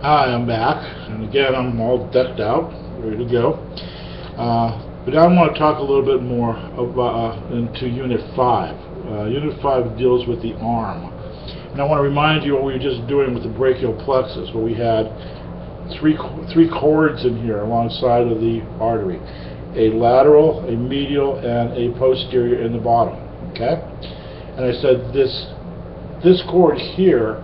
Hi, I'm back, and again I'm all decked out, ready to go. But now I want to talk a little bit more about into Unit 5. Unit 5 deals with the arm. And I want to remind you what we were just doing with the brachial plexus, where we had three cords in here alongside of the artery. A lateral, a medial, and a posterior in the bottom. Okay? And I said this cord here,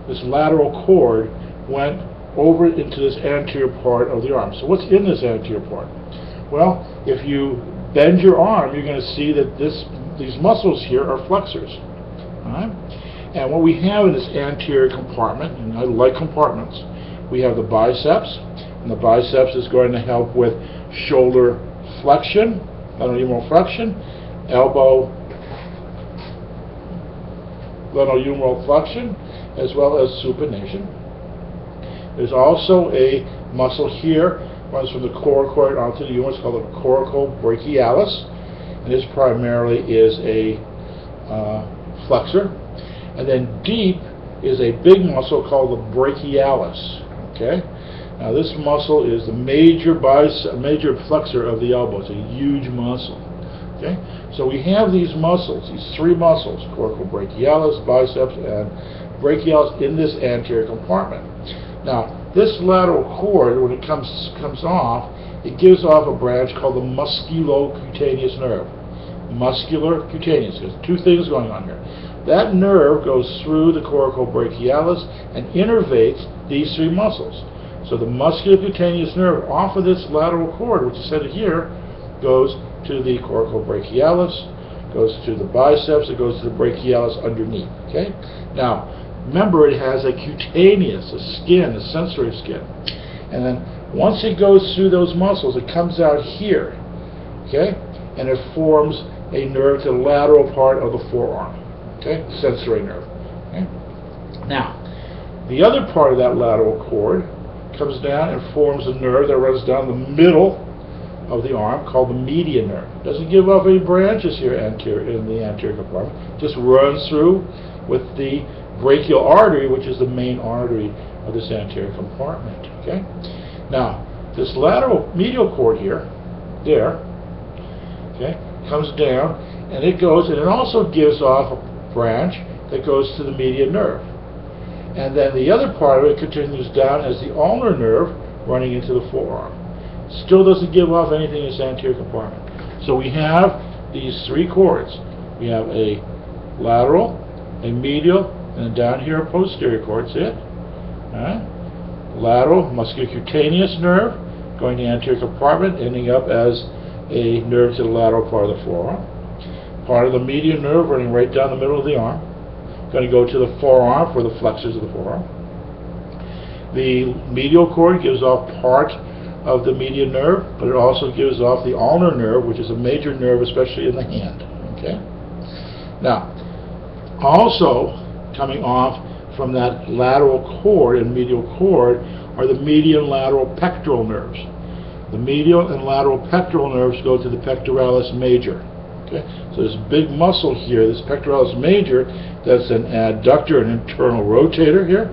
this lateral cord, went over into this anterior part of the arm. So what's in this anterior part? Well, if you bend your arm, you're going to see that these muscles here are flexors. All right? And what we have in this anterior compartment, and I like compartments, we have the biceps, and the biceps is going to help with shoulder flexion, glenohumeral flexion, elbow glenohumeral flexion, as well as supination. There's also a muscle here, runs from the coracoid onto the humerus, called the coracobrachialis, and this primarily is a flexor. And then deep is a big muscle called the brachialis. Okay. Now this muscle is the major flexor of the elbow. It's a huge muscle. Okay. So we have these muscles, these three muscles, coracobrachialis, biceps, and brachialis, in this anterior compartment. Now, this lateral cord, when it comes off, it gives off a branch called the musculocutaneous nerve. Muscular cutaneous. There's two things going on here. That nerve goes through the coracobrachialis and innervates these three muscles. So the musculocutaneous nerve off of this lateral cord, which is centered here, goes to the coracobrachialis, goes to the biceps, it goes to the brachialis underneath. Okay? Now, remember, it has a cutaneous, a skin, a sensory skin. And then once it goes through those muscles, it comes out here, okay? And it forms a nerve to the lateral part of the forearm, okay? Sensory nerve. Okay? Now, the other part of that lateral cord comes down and forms a nerve that runs down the middle of the arm called the median nerve. It doesn't give off any branches here in the anterior compartment. It just runs through with the brachial artery, which is the main artery of this anterior compartment. Okay. Now, this lateral medial cord here, okay, comes down, and it goes, and it also gives off a branch that goes to the median nerve. And then the other part of it continues down as the ulnar nerve running into the forearm. Still doesn't give off anything in this anterior compartment. So we have these three cords. We have a lateral, a medial, and then down here a posterior cord. See it? Alright? Lateral musculocutaneous nerve going to the anterior compartment, ending up as a nerve to the lateral part of the forearm. Part of the median nerve running right down the middle of the arm. Going to go to the forearm for the flexors of the forearm. The medial cord gives off part of the median nerve, but it also gives off the ulnar nerve, which is a major nerve, especially in the hand. Okay? Now, also coming off from that lateral cord and medial cord are the median lateral pectoral nerves. The medial and lateral pectoral nerves go to the pectoralis major. Okay? So this big muscle here, this pectoralis major, that's an adductor and internal rotator here,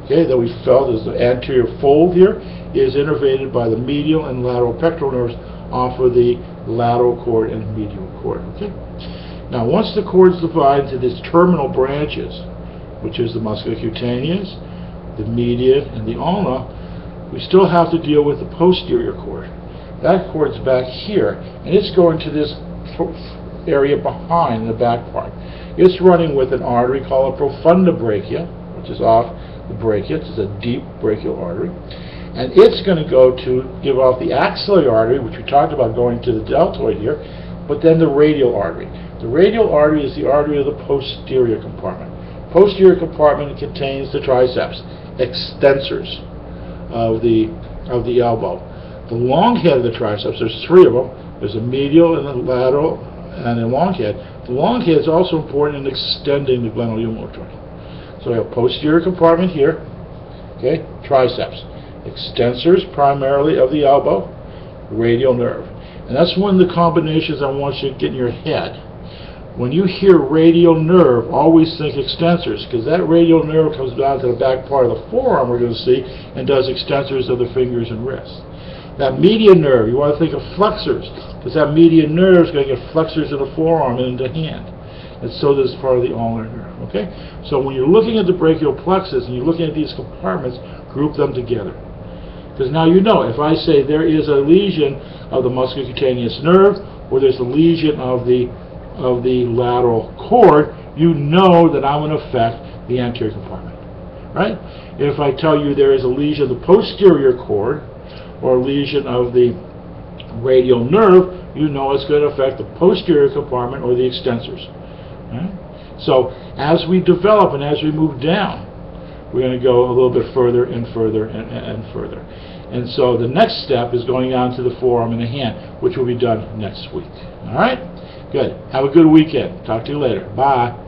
okay, that we felt is the anterior fold here, is innervated by the medial and lateral pectoral nerves off of the lateral cord and medial cord. Okay? Now, once the cords divide into these terminal branches, which is the musculocutaneous, the median, and the ulna, we still have to deal with the posterior cord. That cord's back here, and it's going to this area behind the back part. It's running with an artery called a profunda brachia, which is off the brachia. It's a deep brachial artery. And it's going to go to give off the axillary artery, which we talked about going to the deltoid here, but then the radial artery. The radial artery is the artery of the posterior compartment. Posterior compartment contains the triceps, extensors of the elbow. The long head of the triceps, there's three of them. There's a medial and a lateral and a long head. The long head is also important in extending the glenohumeral joint. So we have posterior compartment here, okay, triceps. Extensors primarily of the elbow, radial nerve. And that's one of the combinations I want you to get in your head. When you hear radial nerve, always think extensors, because that radial nerve comes down to the back part of the forearm, we're going to see, and does extensors of the fingers and wrists. That median nerve, you want to think of flexors, because that median nerve is going to get flexors in the forearm and in the hand. And so does part of the ulnar nerve. Okay? So when you're looking at the brachial plexus and you're looking at these compartments, group them together. Because now you know, if I say there is a lesion of the musculocutaneous nerve, or there's a lesion of the lateral cord, you know that I'm going to affect the anterior compartment. Right? If I tell you there is a lesion of the posterior cord, or a lesion of the radial nerve, you know it's going to affect the posterior compartment or the extensors. Right? So as we develop and as we move down, we're going to go a little bit further and further and further. And so the next step is going on to the forearm and the hand, which will be done next week. All right? Good. Have a good weekend. Talk to you later. Bye.